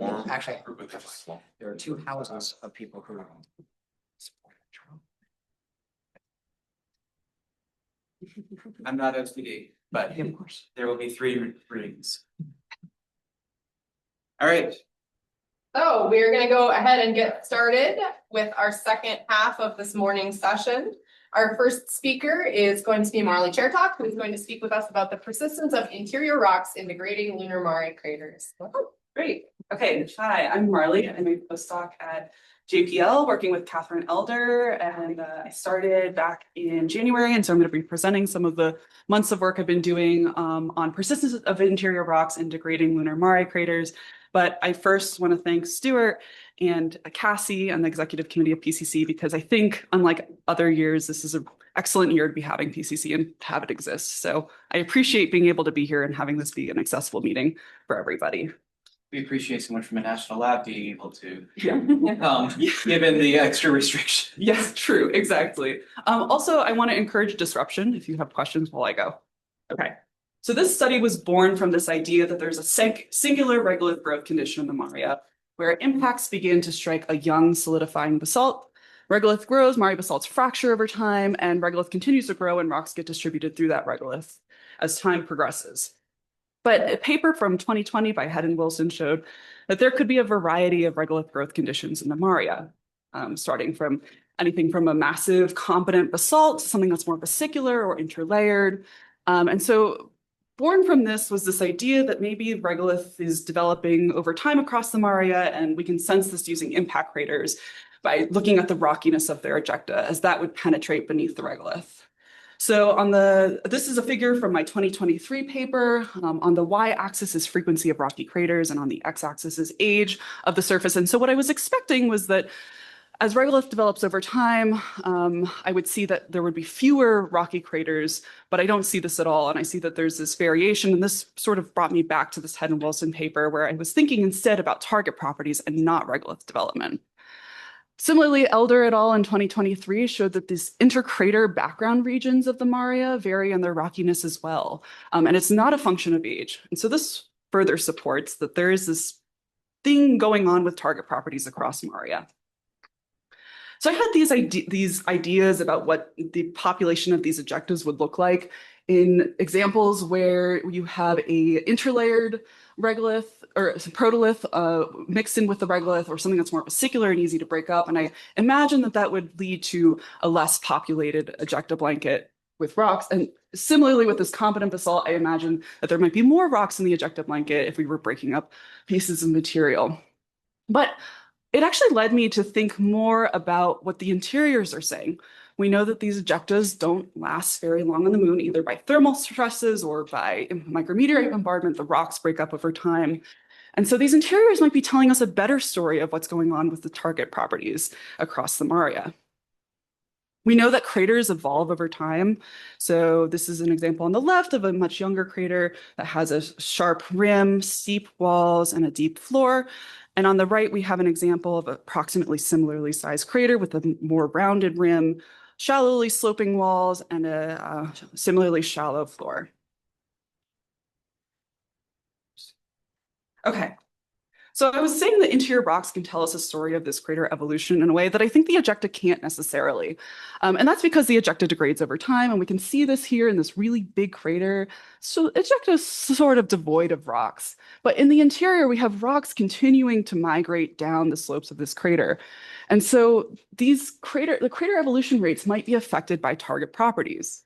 Actually, there are two houses of people who support Trump. I'm not SPD, but Yeah, of course. there will be 3 readings. All right. So we're going to go ahead and get started with our second half of this morning's session. Our first speaker is going to be Marley Chertok, who is going to speak with us about the persistence of interior rocks in degrading lunar mare craters. Great. Okay. Hi, I'm Marley. I'm a postdoc at JPL working with Catherine Elder, and I started back in January, and so I'm going to be presenting some of the months of work I've been doing on persistence of interior rocks in degrading lunar mare craters. But I first want to thank Stuart and Cassie and the executive committee of PCC, because I think, unlike other years, this is an excellent year to be having PCC and have it exist. So I appreciate being able to be here and having this be an accessible meeting for everybody. We appreciate someone from a national lab being able to, Yeah. given the extra restriction. Yes, true, exactly. Also, I want to encourage disruption if you have questions while I go. Okay. So this study was born from this idea that there's a singular regolith growth condition in the Maria, where impacts begin to strike a young solidifying basalt. Regolith grows, Mare basalts fracture over time, and regolith continues to grow and rocks get distributed through that regolith as time progresses. But a paper from 2020 by Head and Wilson showed that there could be a variety of regolith growth conditions in the Maria, starting from anything from a massive competent basalt to something that's more vesicular or interlayered. And so born from this was this idea that maybe regolith is developing over time across the Maria, and we can sense this using impact craters by looking at the rockiness of their ejecta, as that would penetrate beneath the regolith. So this is a figure from my 2023 paper. On the y-axis is frequency of rocky craters, and on the x-axis is age of the surface. And so what I was expecting was that as regolith develops over time, I would see that there would be fewer rocky craters, but I don't see this at all. And I see that there's this variation, and this sort of brought me back to this Head and Wilson paper, where I was thinking instead about target properties and not regolith development. Similarly, Elder et al. In 2023 showed that these intercrater background regions of the Maria vary in their rockiness as well. And it's not a function of age. And so this further supports that there is this thing going on with target properties across Maria. So I had these ideas about what the population of these ejectives would look like in examples where you have a interlayered regolith or protolith mixed in with the regolith, or something that's more vesicular and easy to break up. And I imagine that that would lead to a less populated ejecta blanket with rocks. And similarly with this competent basalt, I imagine that there might be more rocks in the ejecta blanket if we were breaking up pieces of material. But it actually led me to think more about what the interiors are saying. We know that these ejectas don't last very long on the moon, either by thermal stresses or by micrometeorite bombardment. The rocks break up over time. And so these interiors might be telling us a better story of what's going on with the target properties across the Maria. We know that craters evolve over time. So this is an example on the left of a much younger crater that has a sharp rim, steep walls, and a deep floor. And on the right, we have an example of approximately similarly sized crater with a more rounded rim, shallowly sloping walls, and a similarly shallow floor. Okay. So I was saying that interior rocks can tell us a story of this crater evolution in a way that I think the ejecta can't necessarily. And that's because the ejecta degrades over time, and we can see this here in this really big crater. So ejecta is sort of devoid of rocks. But in the interior, we have rocks continuing to migrate down the slopes of this crater. And so the crater evolution rates might be affected by target properties.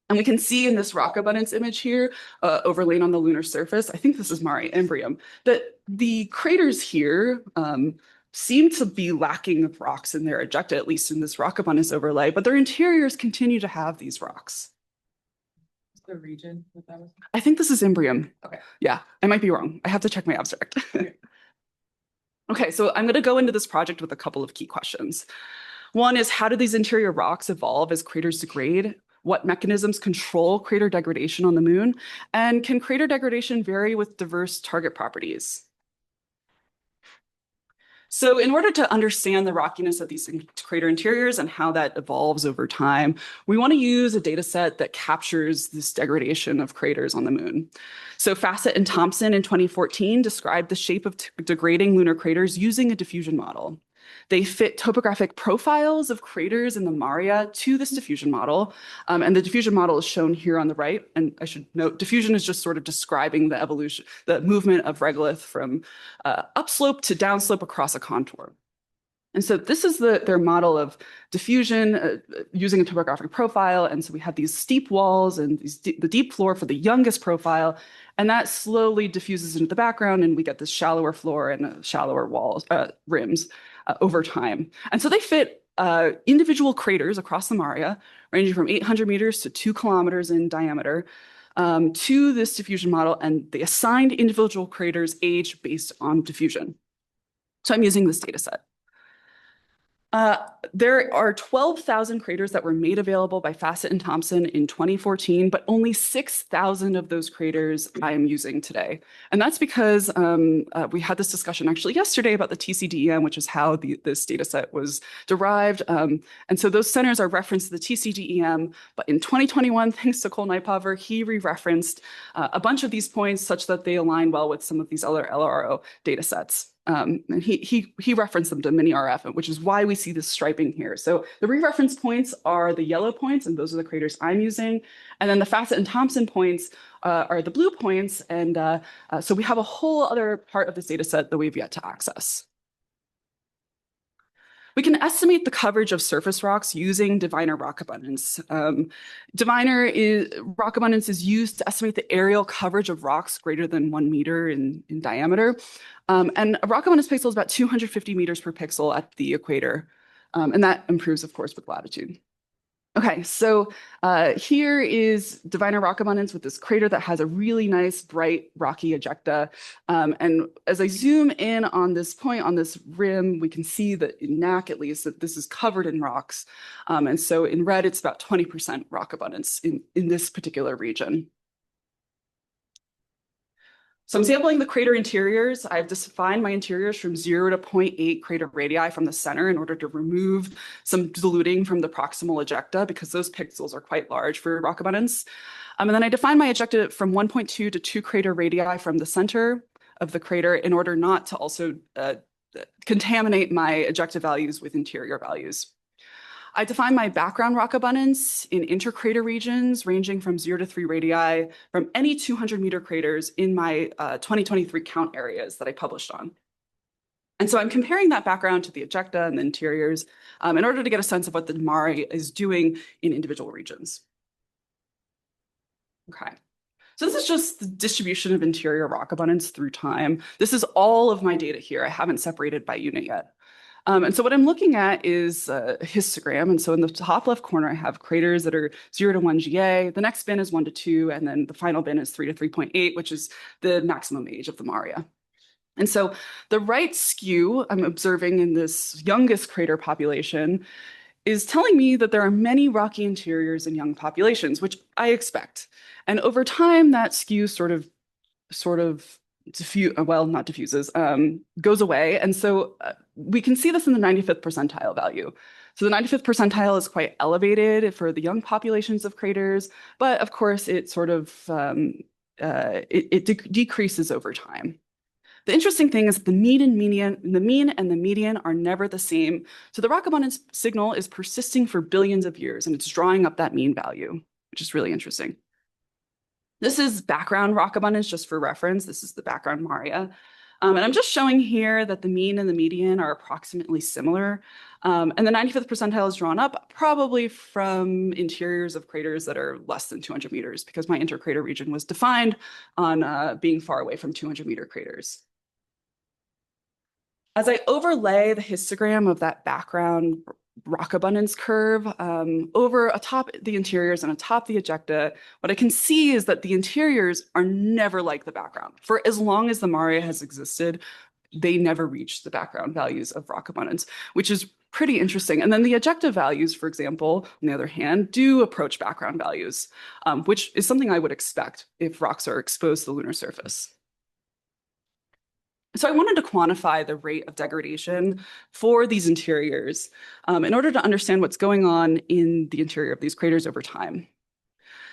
And we can see in this rock abundance image here, overlaid on the lunar surface, I think this is Mare Imbrium, that the craters here seem to be lacking of rocks in their ejecta, at least in this rock abundance overlay, but their interiors continue to have these rocks. The region that was? I think this is Imbrium. Okay. Yeah, I might be wrong. I have to check my abstract. Okay, so I'm going to go into this project with a couple of key questions. One is, how do these interior rocks evolve as craters degrade? What mechanisms control crater degradation on the moon? And can crater degradation vary with diverse target properties? So in order to understand the rockiness of these crater interiors and how that evolves over time, we want to use a data set that captures this degradation of craters on the moon. So Fassett and Thompson in 2014 described the shape of degrading lunar craters using a diffusion model. They fit topographic profiles of craters in the Maria to this diffusion model. And the diffusion model is shown here on the right. And I should note, diffusion is just sort of describing the evolution, the movement of regolith from upslope to downslope across a contour. And so this is their model of diffusion using a topographic profile. And so we have these steep walls and the deep floor for the youngest profile. And that slowly diffuses into the background, and we get this shallower floor and shallower walls, rims over time. And so they fit individual craters across the Maria, ranging from 800 meters to 2 kilometers in diameter, to this diffusion model, and they assigned individual craters age based on diffusion. So I'm using this data set. There are 12,000 craters that were made available by Fassett and Thompson in 2014, but only 6,000 of those craters I am using today. And that's because we had this discussion actually yesterday about the TCDEM, which is how this data set was derived. And so those centers are referenced to the TCDEM, but in 2021, thanks to Cole Neipover, he re-referenced a bunch of these points such that they align well with some of these other LRO data sets. And he referenced them to mini-RF, which is why we see this striping here. So the re-reference points are the yellow points, and those are the craters I'm using. And then the Fassett and Thompson points are the blue points. And so we have a whole other part of this data set that we've yet to access. We can estimate the coverage of surface rocks using diviner rock abundance. Rock abundance is used to estimate the areal coverage of rocks greater than 1 meter in diameter. And a rock abundance pixel is about 250 meters per pixel at the equator. And that improves, of course, with latitude. Okay, so here is diviner rock abundance with this crater that has a really nice, bright, rocky ejecta. And as I zoom in on this point, on this rim, we can see that in NAC, at least, that this is covered in rocks. And so in red, it's about 20% rock abundance in this particular region. So I'm sampling the crater interiors. I've defined my interiors from 0 to 0.8 crater radii from the center in order to remove some diluting from the proximal ejecta because those pixels are quite large for rock abundance. And then I define my ejecta from 1.2 to 2 crater radii from the center of the crater in order not to also contaminate my ejecta values with interior values. I define my background rock abundance in intercrater regions ranging from 0 to 3 radii from any 200-meter craters in my 2023 count areas that I published on. And so I'm comparing that background to the ejecta and the interiors in order to get a sense of what the Mare is doing in individual regions. Okay. So this is just the distribution of interior rock abundance through time. This is all of my data here. I haven't separated by unit yet. And so what I'm looking at is a histogram. And so in the top left corner, I have craters that are 0 to 1 GA. The next bin is 1 to 2. And then the final bin is 3 to 3.8, which is the maximum age of the Maria. And so the right skew I'm observing in this youngest crater population is telling me that there are many rocky interiors in young populations, which I expect. And over time, that skew sort of not diffuses, goes away. And so we can see this in the 95th percentile value. So the 95th percentile is quite elevated for the young populations of craters, but of course it sort of, decreases over time. The interesting thing is the mean and the median are never the same. So the rock abundance signal is persisting for billions of years and it's drawing up that mean value, which is really interesting. This is background rock abundance, just for reference. This is the background Maria. And I'm just showing here that the mean and the median are approximately similar. And the 95th percentile is drawn up probably from interiors of craters that are less than 200 meters because my intercrater region was defined on being far away from 200-meter craters. As I overlay the histogram of that background rock abundance curve over atop the interiors and atop the ejecta, what I can see is that the interiors are never like the background. For as long as the Maria has existed, they never reached the background values of rock abundance, which is pretty interesting. And then the ejecta values, for example, on the other hand, do approach background values, which is something I would expect if rocks are exposed to the lunar surface. So I wanted to quantify the rate of degradation for these interiors in order to understand what's going on in the interior of these craters over time.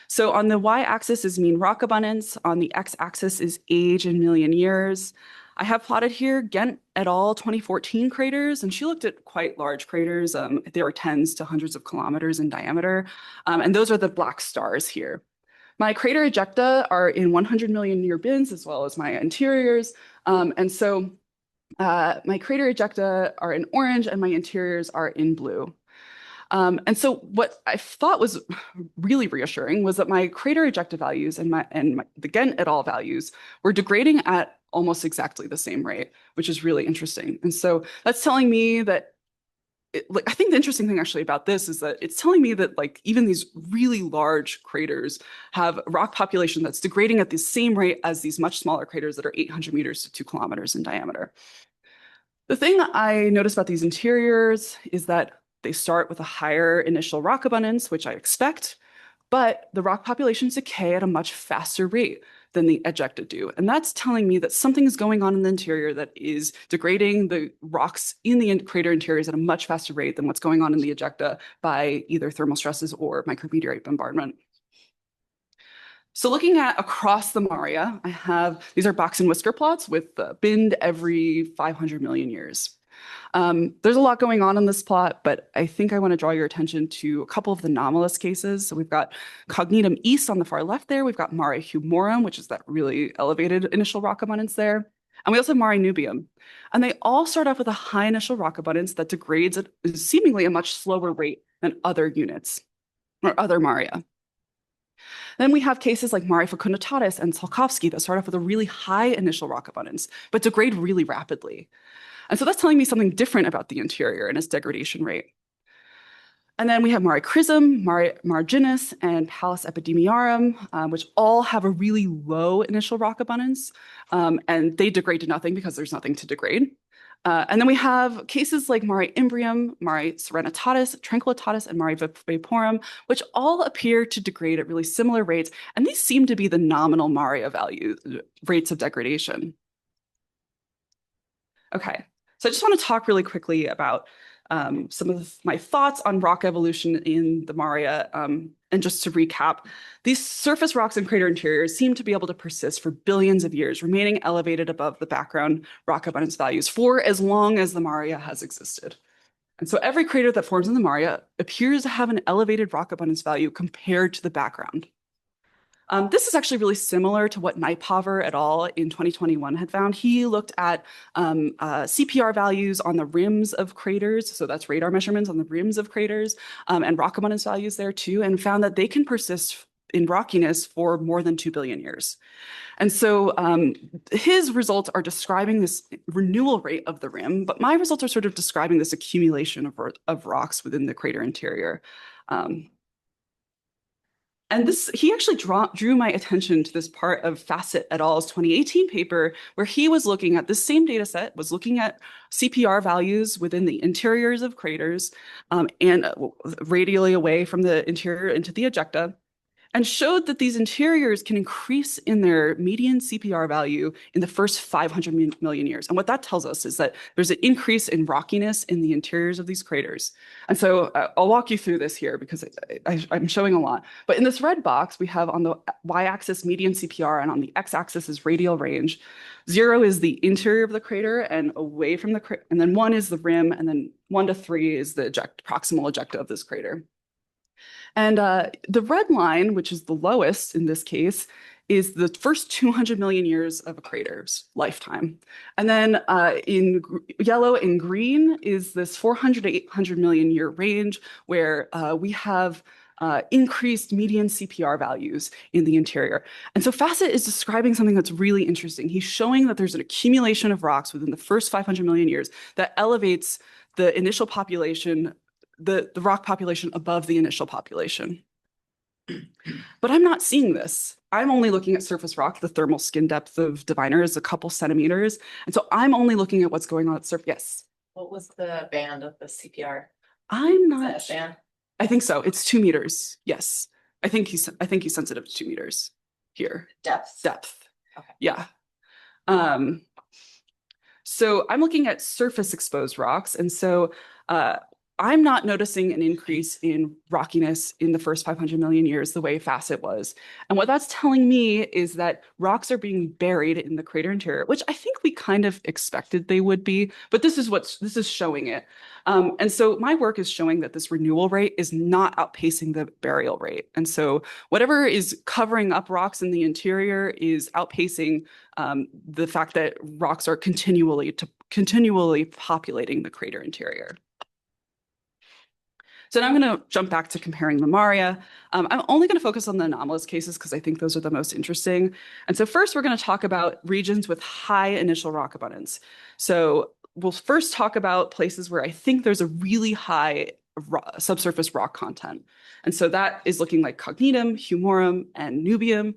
So on the y-axis is mean rock abundance, on the x-axis is age in million years. I have plotted here Ghent et al. 2014 craters, and she looked at quite large craters. They were tens to hundreds of kilometers in diameter, and those are the black stars here. My crater ejecta are in 100 million year bins, as well as my interiors. And so my crater ejecta are in orange and my interiors are in blue. And so what I thought was really reassuring was that my crater ejecta values and the Ghent et al. Values were degrading at almost exactly the same rate, which is really interesting. And so that's telling me that I think the interesting thing actually about this is that it's telling me that like even these really large craters have a rock population that's degrading at the same rate as these much smaller craters that are 800 meters to 2 kilometers in diameter. The thing I noticed about these interiors is that they start with a higher initial rock abundance, which I expect, but the rock populations decay at a much faster rate than the ejecta do. And that's telling me that something is going on in the interior that is degrading the rocks in the crater interiors at a much faster rate than what's going on in the ejecta by either thermal stresses or micrometeorite bombardment. So looking at across the Maria, these are box and whisker plots with binned every 500 million years. There's a lot going on in this plot, but I think I want to draw your attention to a couple of the anomalous cases. So we've got Cognitum East on the far left there. We've got Mare Humorum, which is that really elevated initial rock abundance there. And we also have Mare Nubium. And they all start off with a high initial rock abundance that degrades at seemingly a much slower rate than other units or other Maria. Then we have cases like Mare Fecunditatis and Tsiolkovsky that start off with a really high initial rock abundance, but degrade really rapidly. And so that's telling me something different about the interior and its degradation rate. And then we have Mare Chrism, Mare Marginis, and Palus Epidemiarum, which all have a really low initial rock abundance, and they degrade to nothing because there's nothing to degrade. And then we have cases like Mare Imbrium, Mare Serenitatis, Tranquillitatis, and Mare Vaporum, which all appear to degrade at really similar rates, and these seem to be the nominal Maria rates of degradation. Okay. So I just want to talk really quickly about some of my thoughts on rock evolution in the Maria. And just to recap, these surface rocks and crater interiors seem to be able to persist for billions of years, remaining elevated above the background rock abundance values for as long as the Maria has existed. And so every crater that forms in the Maria appears to have an elevated rock abundance value compared to the background. This is actually really similar to what Neipaver et al. In 2021 had found. He looked at CPR values on the rims of craters, so that's radar measurements on the rims of craters, and rock abundance values there too, and found that they can persist in rockiness for more than 2 billion years. And so his results are describing this renewal rate of the rim, but my results are sort of describing this accumulation of rocks within the crater interior. And he actually drew my attention to this part of Fassett et al.'s 2018 paper, where he was looking at this same data set, was looking at CPR values within the interiors of craters and radially away from the interior into the ejecta, and showed that these interiors can increase in their median CPR value in the first 500 million years. And what that tells us is that there's an increase in rockiness in the interiors of these craters. And so I'll walk you through this here because I'm showing a lot. But in this red box, we have on the y-axis median CPR, and on the x-axis is radial range. 0 is the interior of the crater and away from the crater, and then 1 is the rim, and then 1 to 3 is the proximal ejecta of this crater. And the red line, which is the lowest in this case, is the first 200 million years of a crater's lifetime. And then in yellow and green is this 400 to 800 million year range where we have increased median CPR values in the interior. And so Fassett is describing something that's really interesting. He's showing that there's an accumulation of rocks within the first 500 million years that elevates the initial population, the rock population above the initial population. But I'm not seeing this. I'm only looking at surface rock. The thermal skin depth of Diviner is a couple centimeters. And so I'm only looking at what's going on at surface. Yes. What was the band of the CPR? I'm Is not. that a band? I think so. It's 2 meters. Yes. I think he's sensitive to 2 meters here. Depth. Depth. Okay. Yeah. So I'm looking at surface exposed rocks. And so I'm not noticing an increase in rockiness in the first 500 million years the way Facet was. And what that's telling me is that rocks are being buried in the crater interior, which I think we kind of expected they would be, but this is showing it. And so my work is showing that this renewal rate is not outpacing the burial rate. And so whatever is covering up rocks in the interior is outpacing the fact that rocks are continually populating the crater interior. So now I'm going to jump back to comparing the Maria. I'm only going to focus on the anomalous cases because I think those are the most interesting. And so first, we're going to talk about regions with high initial rock abundance. So we'll first talk about places where I think there's a really high subsurface rock content. And so that is looking like Cognitum, Humorum, and Nubium.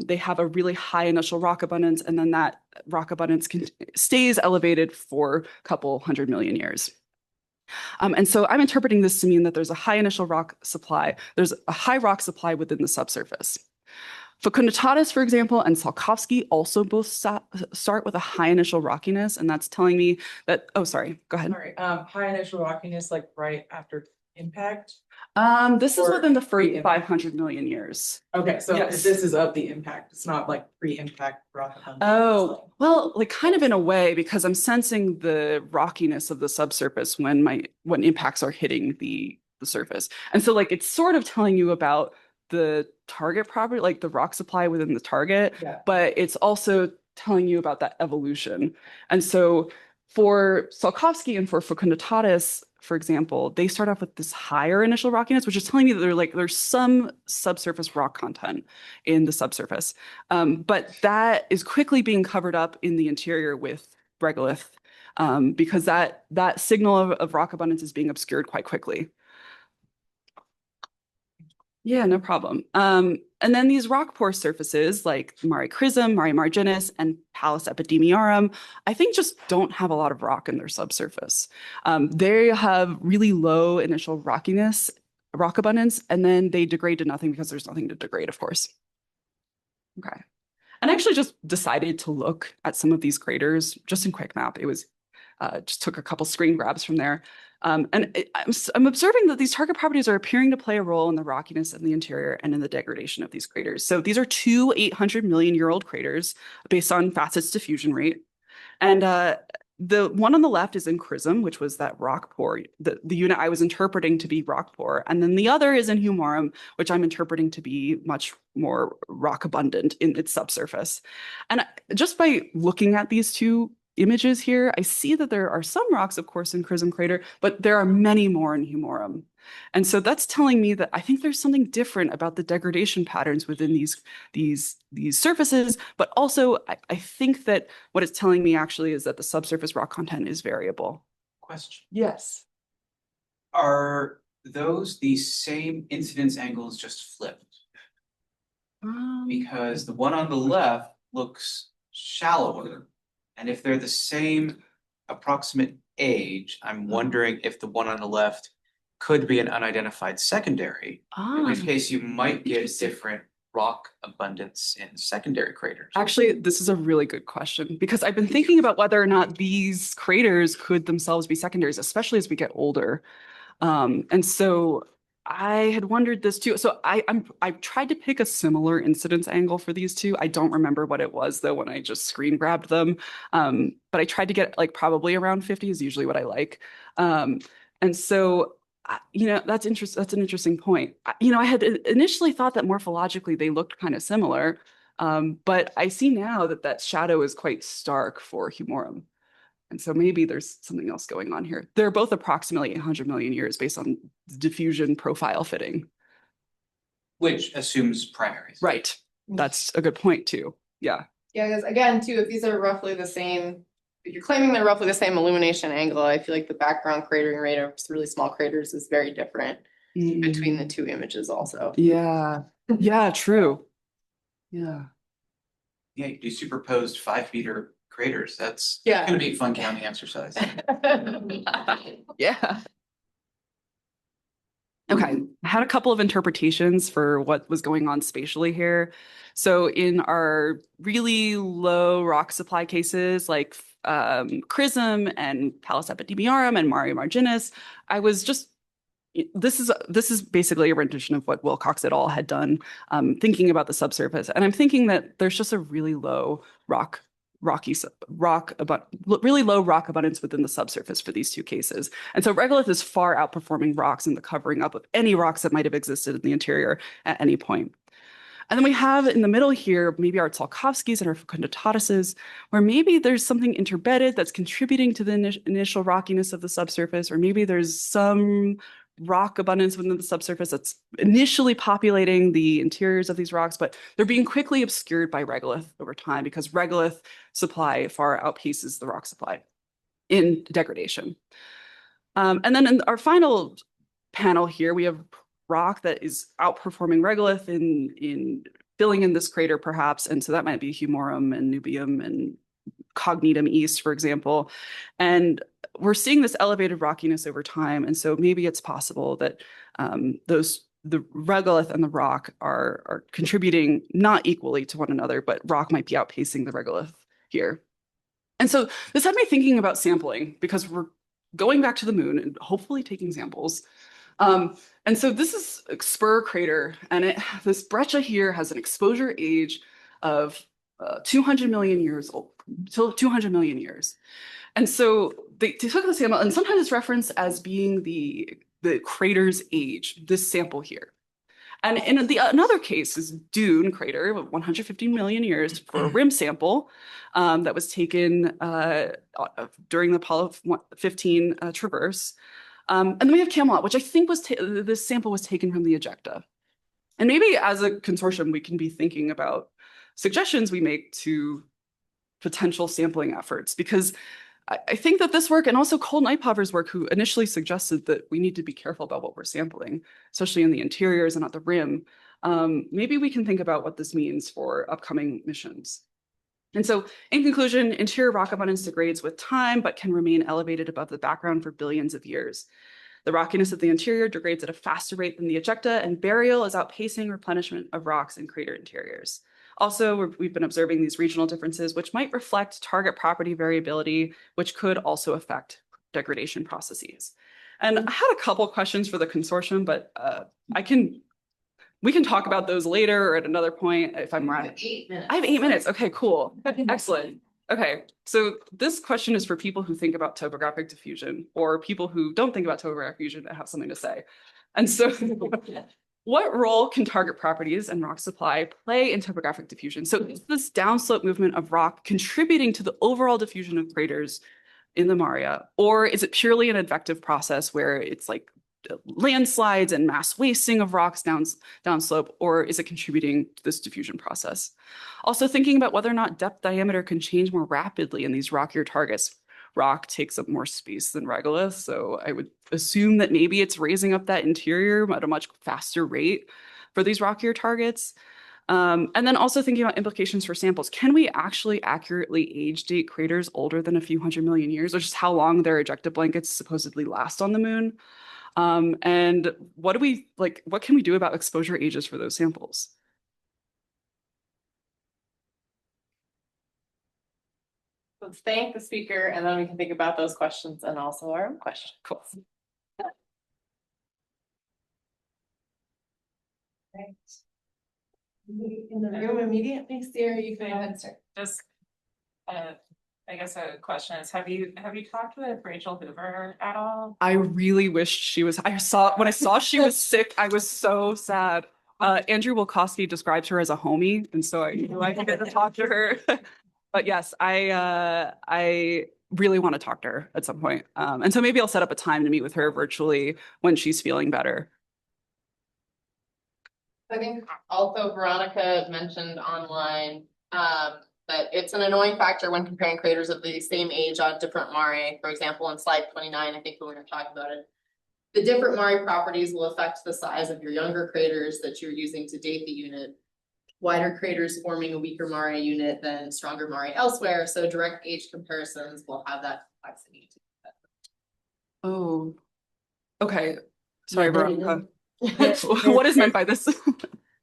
They have a really high initial rock abundance, and then that rock abundance stays elevated for a couple 100 million years. And so I'm interpreting this to mean that there's a high initial rock supply. There's a high rock supply within the subsurface. Facunditatis, for example, and Salkovsky also both start with a high initial rockiness, and that's telling me that, oh, sorry, go ahead. Sorry, high initial rockiness, like right after impact? This is Or within the first pre-impact? 500 million years. Okay, so Yes. this is of the impact, it's not like pre-impact rock. Oh, well, like kind of in a way, because I'm sensing the rockiness of the subsurface when impacts are hitting the surface. And so like it's sort of telling you about the target property, like the rock supply within the target, Yeah. but it's also telling you about that evolution. And so for Salkovsky and for Facunditatis, for example, they start off with this higher initial rockiness, which is telling me that there's some subsurface rock content in the subsurface. But that is quickly being covered up in the interior with regolith because that signal of rock abundance is being obscured quite quickly. Yeah, no problem. And then these rock pore surfaces like Mare Chrism, Mare Marginis, and Palus Epidemiarum, I think just don't have a lot of rock in their subsurface. They have really low initial rockiness, rock abundance, and then they degrade to nothing because there's nothing to degrade, of course. Okay. And I actually just decided to look at some of these craters just in QuickMap. It was just took a couple screen grabs from there. I'm observing that these target properties are appearing to play a role in the rockiness of the interior and in the degradation of these craters. So these are two 800 million year old craters based on Facet's diffusion rate. And the one on the left is in Chrism, which was that rock pore, the unit I was interpreting to be rock pore. And then the other is in Humorum, which I'm interpreting to be much more rock abundant in its subsurface. And just by looking at these two images here, I see that there are some rocks, of course, in Chrism crater, but there are many more in Humorum. And so that's telling me that I think there's something different about the degradation patterns within these surfaces, but also I think that what it's telling me actually is that the subsurface rock content is variable. Question. Yes. Are those the same incidence angles just flipped? Because the one on the left looks shallower. And if they're the same approximate age, I'm wondering if the one on the left could be an unidentified secondary, in which case you might get different rock abundance in secondary craters. Actually, this is a really good question because I've been thinking about whether or not these craters could themselves be secondaries, especially as we get older. And so I had wondered this too. So I tried to pick a similar incidence angle for these two. I don't remember what it was though when I just screen grabbed them. But I tried to get like probably around 50 is usually what I like. And so that's interesting. That's an interesting point. I had initially thought that morphologically they looked kind of similar, but I see now that shadow is quite stark for Humorum. And so maybe there's something else going on here. They're both approximately 800 million years based on diffusion profile fitting. Which assumes primaries. Right. That's a good point too. Yeah. Yeah, because again, too, if these are roughly the same, if you're claiming they're roughly the same illumination angle, I feel like the background cratering rate of really small craters is very different between the two images also. Yeah. Yeah, true. Yeah. Yeah, you do superposed 5-meter craters. That's Yeah. gonna be a fun counting exercise. Yeah. Okay, I had a couple of interpretations for what was going on spatially here. So in our really low rock supply cases like Chrism and Palus epidemiorum and Mare marginis, I was just this is basically a rendition of what Wilcox et al. Had done, thinking about the subsurface, and I'm thinking that there's just a really low really low rock abundance within the subsurface for these two cases. And so regolith is far outperforming rocks in the covering up of any rocks that might have existed in the interior at any point. And then we have in the middle here, maybe our Tsiolkovskis and our Fecunditatuses, where maybe there's something interbedded that's contributing to the initial rockiness of the subsurface, or maybe there's some rock abundance within the subsurface that's initially populating the interiors of these rocks, but they're being quickly obscured by regolith over time because regolith supply far outpaces the rock supply in degradation. And then in our final panel here, we have rock that is outperforming regolith in filling in this crater perhaps, and so that might be humorum and nubium and cognitum east, for example. And we're seeing this elevated rockiness over time, and so maybe it's possible that the regolith and the rock are contributing not equally to one another, but rock might be outpacing the regolith here. And so this had me thinking about sampling because we're going back to the moon and hopefully taking samples. And so this is a spur crater, and this breccia here has an exposure age of 200 million years old, till 200 million years. And so they took the sample, and sometimes it's referenced as being the crater's age, this sample here. And in another case is Dune crater, 150 million years for a rim sample that was taken during the Apollo 15 traverse. And then we have Camelot, which I think this sample was taken from the ejecta. And maybe as a consortium, we can be thinking about suggestions we make to potential sampling efforts, because I think that this work, and also Cole Neiphover's work, who initially suggested that we need to be careful about what we're sampling, especially in the interiors and at the rim, maybe we can think about what this means for upcoming missions. And so in conclusion, interior rock abundance degrades with time, but can remain elevated above the background for billions of years. The rockiness of the interior degrades at a faster rate than the ejecta, and burial is outpacing replenishment of rocks in crater interiors. Also, we've been observing these regional differences, which might reflect target property variability, which could also affect degradation processes. And I had a couple questions for the consortium, but we can talk about those later or at another point if I'm right. 8 minutes. I have 8 minutes. Okay, cool. Excellent. Okay, so this question is for people who think about topographic diffusion or people who don't think about topographic diffusion and have something to say. And so what role can target properties and rock supply play in topographic diffusion? So is this downslope movement of rock contributing to the overall diffusion of craters in the Maria, or is it purely an advective process where it's like landslides and mass wasting of rocks downslope, or is it contributing to this diffusion process? Also thinking about whether or not depth diameter can change more rapidly in these rockier targets. Rock takes up more space than regolith, so I would assume that maybe it's raising up that interior at a much faster rate for these rockier targets. And then also thinking about implications for samples. Can we actually accurately age date craters older than a few hundred million years, or just how long their ejecta blankets supposedly last on the moon? And what can we do about exposure ages for those samples? Let's thank the speaker, and then we can think about those questions and also our own questions. Cool. Right. In the room immediately, Sarah, you go ahead, sir. Just, I guess a question is, have you talked with Rachel Hoover at all? I really wished she was. When I saw she was sick, I was so sad. Andrew Wilkowski describes her as a homie, and so I knew I could get to talk to her. But yes, I really want to talk to her at some point. And so maybe I'll set up a time to meet with her virtually when she's feeling better. I think also Veronica mentioned online that it's an annoying factor when comparing craters of the same age on different mare. For example, in slide 29, I think we were going to talk about it. The different mare properties will affect the size of your younger craters that you're using to date the unit. Wider craters forming a weaker mare unit than stronger mare elsewhere. So direct age comparisons will have that complexity. Oh, okay. Sorry, Veronica. What is meant by this?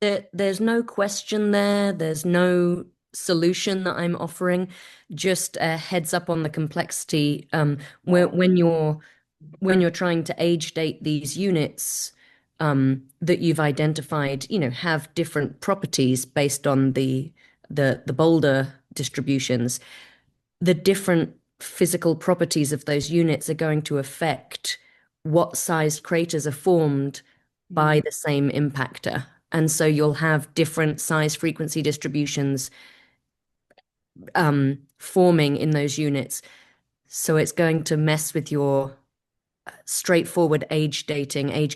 There's no question there. There's no solution that I'm offering. Just a heads up on the complexity. When you're trying to age date these units that you've identified, have different properties based on the boulder distributions. The different physical properties of those units are going to affect what sized craters are formed by the same impactor. And so you'll have different size frequency distributions forming in those units. So it's going to mess with your straightforward age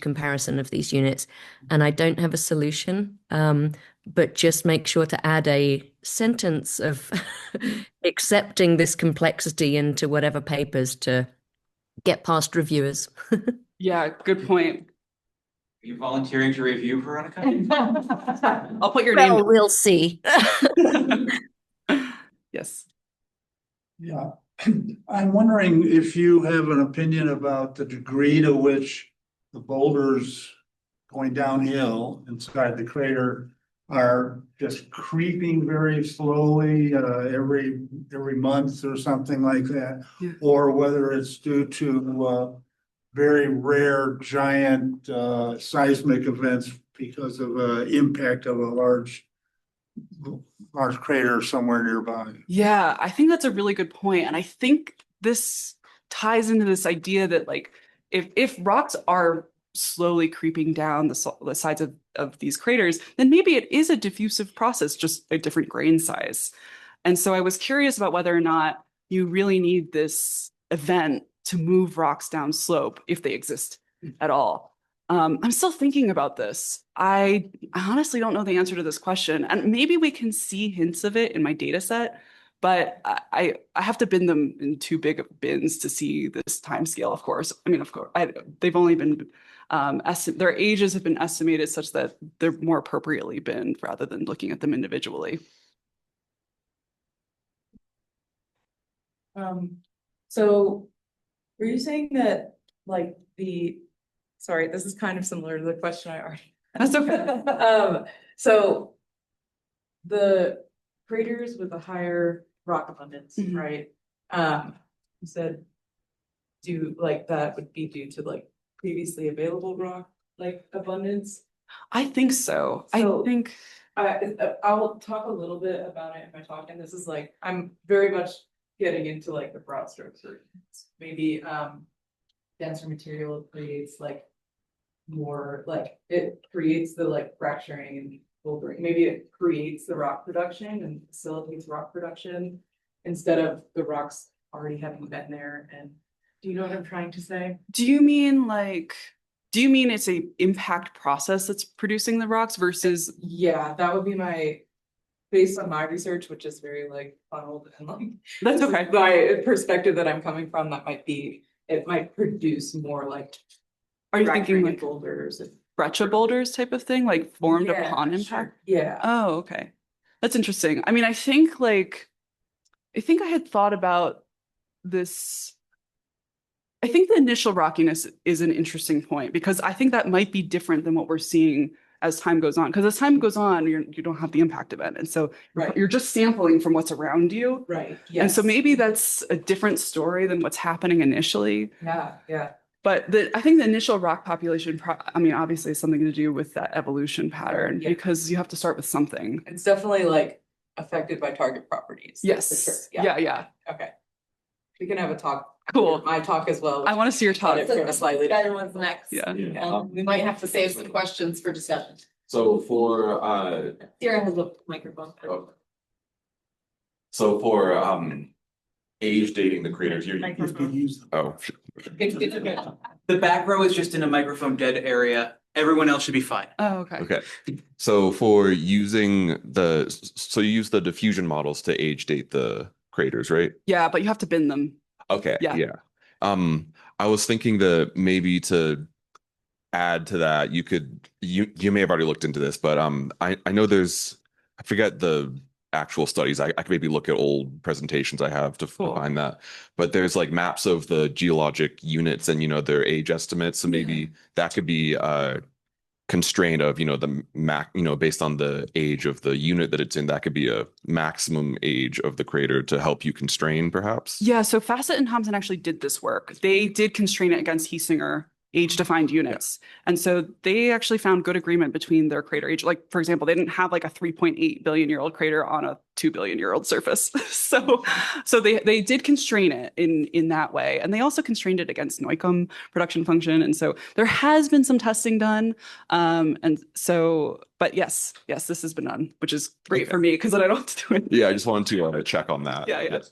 comparison of these units. And I don't have a solution, but just make sure to add a sentence of accepting this complexity into whatever papers to get past reviewers. Yeah, good point. Are you volunteering to review, Veronica? I'll put your name. Well, we'll see. Yes. Yeah, I'm wondering if you have an opinion about the degree to which the boulders going downhill inside the crater are just creeping very slowly, every month or something like that, Yeah. or whether it's due to very rare giant seismic events because of impact of a large crater somewhere nearby. Yeah, I think that's a really good point. And I think this ties into this idea that like if rocks are slowly creeping down the sides of these craters, then maybe it is a diffusive process, just a different grain size. And so I was curious about whether or not you really need this event to move rocks down slope if they exist at all. I'm still thinking about this. I honestly don't know the answer to this question, and maybe we can see hints of it in my data set, but I have to bin them in too big of bins to see this time scale, of course. I mean, of course, they've only been, their ages have been estimated such that they're more appropriately binned rather than looking at them individually. So were you saying that like sorry, this is kind of similar to the question I already. That's okay. So the craters with a higher rock abundance, Mhm. right? You said that would be due to like previously available rock like abundance. I think so. So- I think, I'll talk a little bit about it in my talk, and this is like, I'm very much getting into like the broad strokes, or maybe denser material creates like more, like it creates the like fracturing and bouldering. Maybe it creates the rock production and facilitates rock production instead of the rocks already having been there. And do you know what I'm trying to say? do you mean it's a impact process that's producing the rocks versus, Yeah, that would be based on my research, which is very like funneled and like. that's okay. My perspective that I'm coming from, it might produce more like. Are you thinking fracturing like and boulders? breccia boulders type of thing, like formed Yeah, upon sure. impact? Yeah. Oh, okay. That's interesting. I mean, I think I had thought about this. I think the initial rockiness is an interesting point because I think that might be different than what we're seeing as time goes on. Because as time goes on, you don't have the impact event. And so Right. you're just sampling from what's around you. Right. And so yes. maybe that's a different story than what's happening initially. Yeah. But I think the initial rock population, obviously has something to do with that evolution pattern Yeah. because you have to start with something. It's definitely like affected by target properties. Yes. For sure. Yeah. Okay. We can have a talk. Cool. My talk as well. I want to see your talk. But it's slightly. Better one's next. Yeah. We might have to save some questions for discussion. So for Sarah has a microphone. so for age dating the craters, you're oh The back row is just in a microphone dead area. Everyone else should be fine. Oh, okay. okay. So for using so you use the diffusion models to age date the craters, right? Yeah, but you have to bin them. Okay, Yeah. yeah. I was thinking that maybe to add to that, you may have already looked into this, but I know I forget the actual studies. I could maybe look at old presentations I have to Cool. find that. But there's like maps of the geologic units and their age estimates. So maybe that could be constraint of, based on the age of the unit that it's in, that could be a maximum age of the crater to help you constrain, perhaps? Yeah, so Fassett and Thompson actually did this work. They did constrain it against Hiesinger age-defined units. And so they actually found good agreement between their crater age. Like, for example, they didn't have like a 3.8 billion-year-old crater on a 2 billion-year-old surface. So they did constrain it in that way. And they also constrained it against Neukomm production function. And so there has been some testing done. But yes, this has been done, which is great for me because then I don't have to do it. Yeah, I just wanted to check on that. Yeah. Yes.